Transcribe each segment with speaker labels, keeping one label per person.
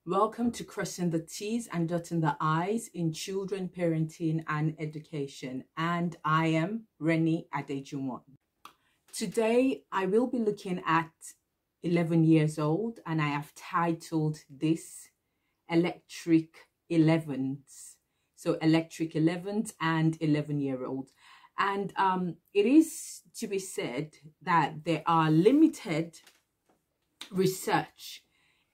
Speaker 1: Welcome to Crossing the T's and Dotting the I's in Children, Parenting and Education. And I am Renny Adejuwon. Today, I will be looking at 11 years old, and I have titled this Electric 11s. So Electric 11s and 11-year-olds. And it is to be said that there are limited research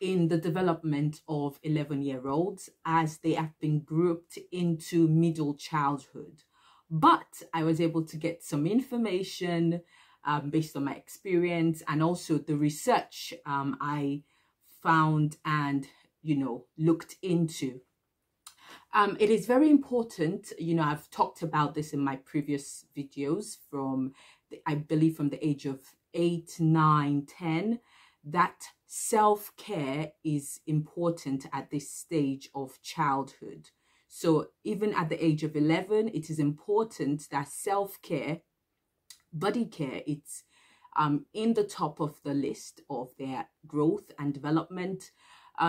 Speaker 1: in the development of 11-year-olds as they have been grouped into middle childhood. But I was able to get some information based on my experience and also the research I found and, looked into. It is very important, I've talked about this in my previous videos I believe from the age of 8, 9, 10, that self-care is important at this stage of childhood. So even at the age of 11, it is important that self-care, body care, it's in the top of the list of their growth and development.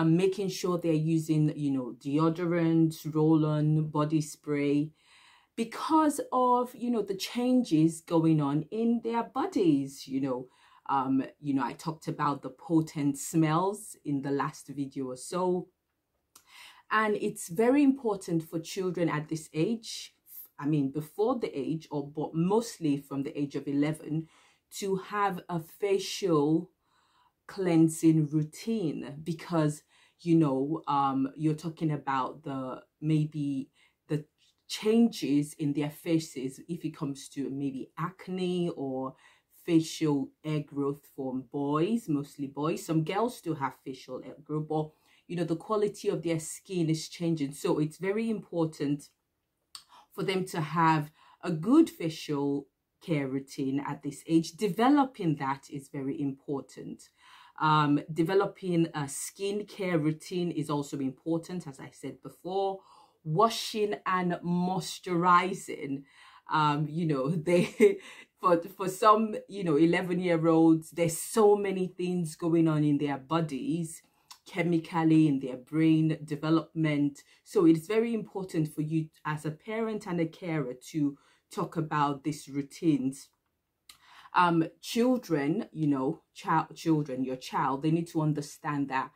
Speaker 1: Making sure they're using, deodorant, roll-on, body spray, because of, the changes going on in their bodies, I talked about the potent smells in the last video or so. And it's very important for children at this age, before the age, but mostly from the age of 11, to have a facial cleansing routine, because, you're talking about maybe the changes in their faces if it comes to maybe acne or facial hair growth for boys, mostly boys. Some girls still have facial hair growth, but the quality of their skin is changing. So it's very important for them to have a good facial care routine at this age. Developing that is very important. Developing a skincare routine is also important, as I said before. Washing and moisturizing. For some 11-year-olds, there's so many things going on in their bodies, chemically, in their brain development. So it's very important for you as a parent and a carer to talk about these routines. Children, your child, they need to understand that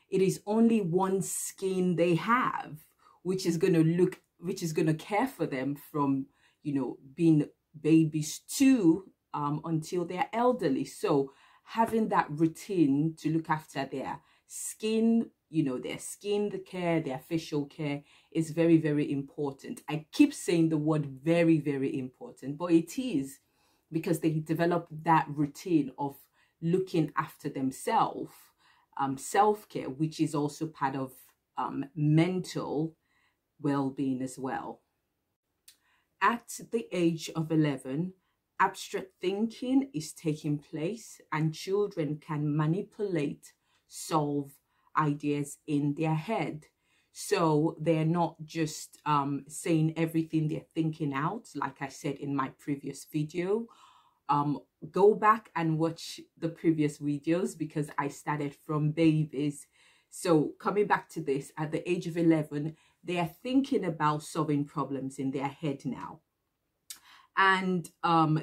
Speaker 1: it is only one skin they have, which is going to care for them from, being babies to until they're elderly. So having that routine to look after their skin, their skin care, their facial care is very, very important. I keep saying the word very, very important, but it is, because they develop that routine of looking after themselves, self-care, which is also part of mental well-being as well. At the age of 11, abstract thinking is taking place and children can manipulate, solve ideas in their head. So they're not just saying everything they're thinking out, like I said in my previous video. Go back and watch the previous videos because I started from babies. So coming back to this, at the age of 11, they are thinking about solving problems in their head now. And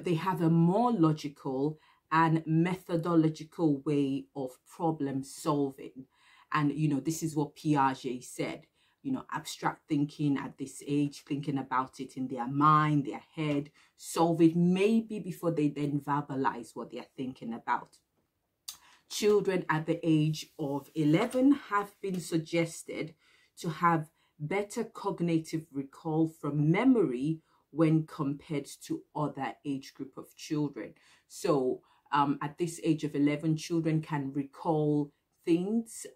Speaker 1: they have a more logical and methodological way of problem solving. And, this is what Piaget said, abstract thinking at this age, thinking about it in their mind, their head, solve it maybe before they then verbalize what they're thinking about. Children at the age of 11 have been suggested to have better cognitive recall from memory when compared to other age group of children. So at this age of 11, children can recall things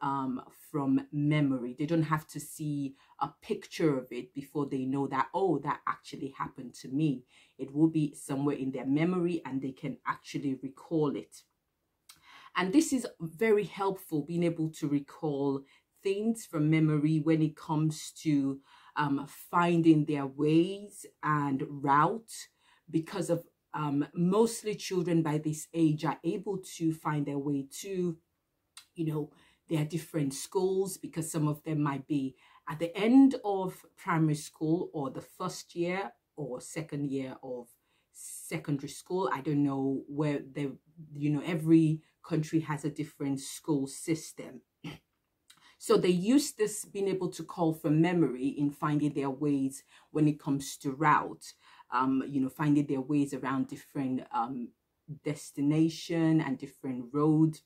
Speaker 1: from memory. They don't have to see a picture of it before they know that, oh, that actually happened to me. It will be somewhere in their memory and they can actually recall it. And this is very helpful, being able to recall things from memory when it comes to finding their ways and route, because of mostly children by this age are able to find their way to, There are different schools because some of them might be at the end of primary school or the first year or second year of secondary school. I don't know where they, every country has a different school system. So they use this being able to call from memory in finding their ways when it comes to route, finding their ways around different destination and different roads.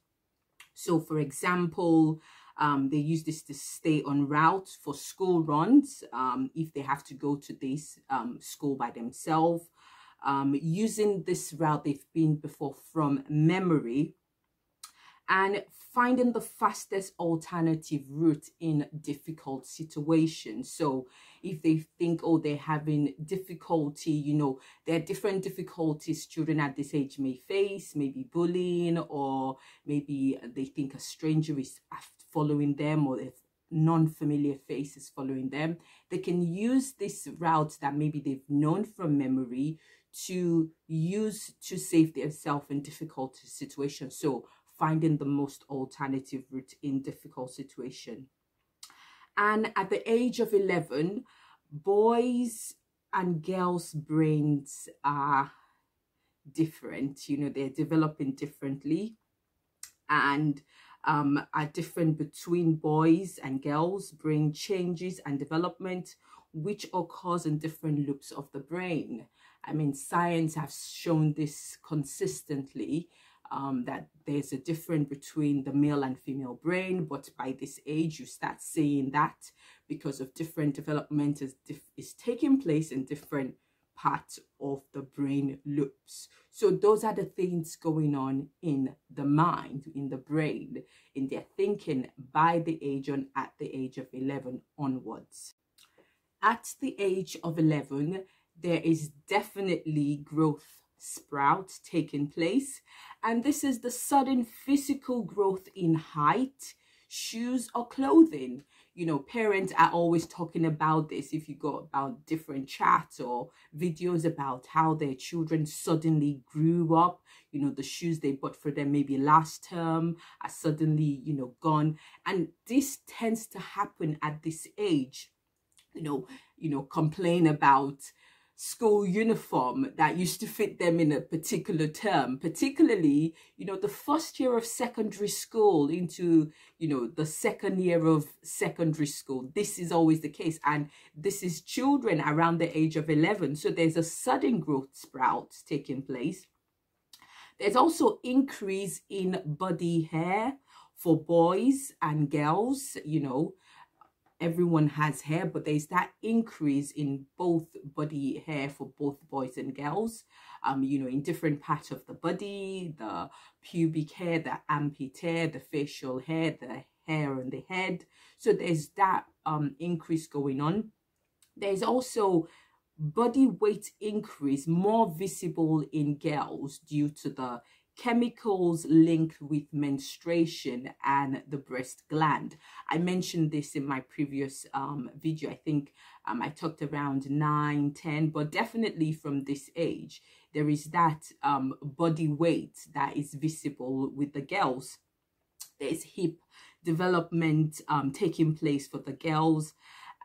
Speaker 1: So for example, they use this to stay on route for school runs if they have to go to this school by themselves. Using this route they've been before from memory, and finding the fastest alternative route in difficult situations. So if they think, oh, they're having difficulty, there are different difficulties children at this age may face, maybe bullying, or maybe they think a stranger is following them, or if non-familiar face is following them. They can use this route that maybe they've known from memory to use to save themselves in difficult situations. So finding the most alternative route in difficult situation. And at the age of 11, boys and girls' brains are different. They're developing differently and are different between boys and girls. Brain changes and development, which occurs in different loops of the brain. I mean, science has shown this consistently, that there's a difference between the male and female brain, but by this age you start seeing that because of different development is taking place in different parts of the brain loops. So those are the things going on in the mind, in the brain, in their thinking by the age at the age of 11 onwards. At the age of 11, there is definitely growth sprouts taking place, and this is the sudden physical growth in height, shoes, or clothing. Parents are always talking about this. If you go about different chats or videos about how their children suddenly grew up, the shoes they bought for them maybe last term are suddenly gone, and this tends to happen at this age. Complain about school uniform that used to fit them in a particular term, particularly, the first year of secondary school into, the second year of secondary school. This is always the case. And this is children around the age of 11. So there's a sudden growth sprout taking place. There's also increase in body hair for boys and girls. Everyone has hair, but there's that increase in both body hair for both boys and girls, in different parts of the body, the pubic hair, the armpit hair, the facial hair, the hair on the head. So there's that increase going on. There's also body weight increase, more visible in girls due to the chemicals linked with menstruation and the breast gland. I mentioned this in my previous video. I think I talked around 9, 10, but definitely from this age, there is that body weight that is visible with the girls. There's hip development taking place for the girls,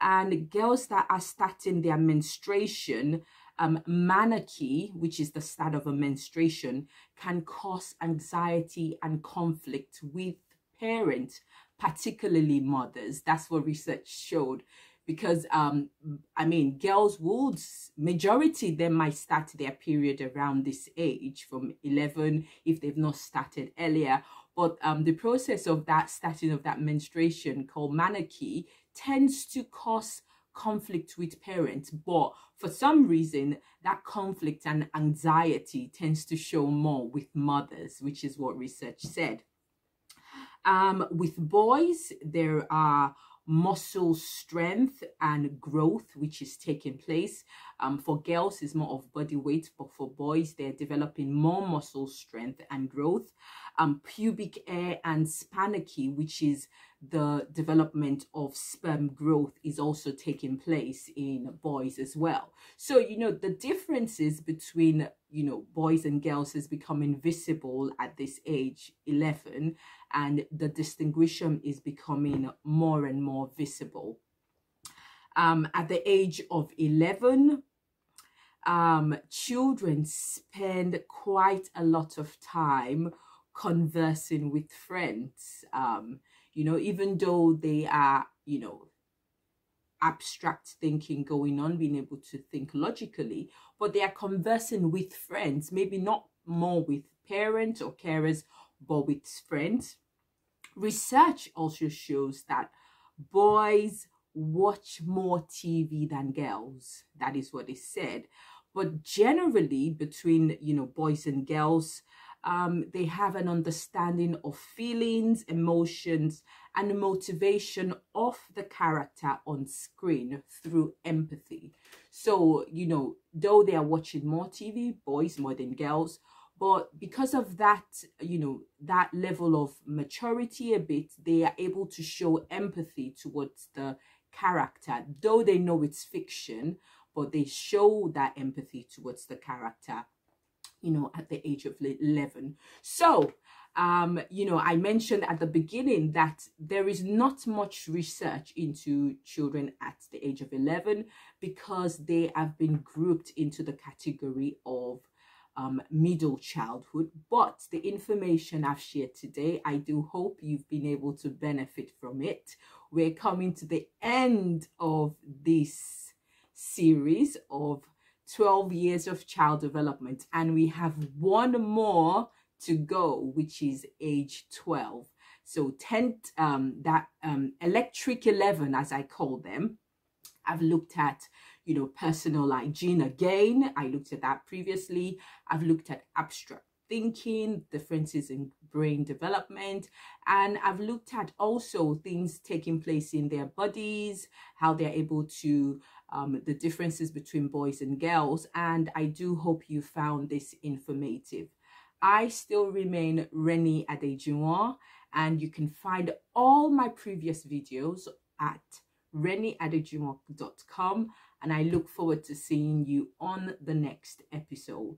Speaker 1: and girls that are starting their menstruation, menarche, which is the start of a menstruation, can cause anxiety and conflict with parents, particularly mothers. That's what research showed. Because, girls would, majority they might start their period around this age, from 11, if they've not started earlier. But the process of that starting of that menstruation, called menarche, tends to cause conflict with parents, but for some reason that conflict and anxiety tends to show more with mothers, which is what research said. With boys, there are muscle strength and growth which is taking place. For girls, it's more of body weight, but for boys, they're developing more muscle strength and growth. Pubic hair and spinache, which is the development of sperm growth is also taking place in boys as well. So, the differences between, boys and girls is becoming visible at this age 11, and the distinction is becoming more and more visible. At the age of 11, children spend quite a lot of time conversing with friends, even though they are, abstract thinking going on, being able to think logically, but they are conversing with friends, maybe not more with parents or carers, but with friends. Research also shows that boys watch more TV than girls. That is what is said. But generally, between, boys and girls, they have an understanding of feelings, emotions, and the motivation of the character on screen through empathy. So, though they are watching more TV, boys more than girls, but because of that, that level of maturity a bit, they are able to show empathy towards the character, though they know it's fiction, but they show that empathy towards the character, at the age of 11. So, I mentioned at the beginning that there is not much research into children at the age of 11 because they have been grouped into the category of middle childhood. But the information I've shared today, I do hope you've been able to benefit from it. We're coming to the end of this series of 12 years of child development, and we have one more to go, which is age 12. So electric 11, as I call them. I've looked at, personal hygiene again. I looked at that previously. I've looked at abstract thinking, differences in brain development, and I've looked at also things taking place in their bodies, how they're able to, the differences between boys and girls, and I do hope you found this informative. I still remain Renny Adejuwon, and you can find all my previous videos at rennyadejuwon.com, and I look forward to seeing you on the next episode.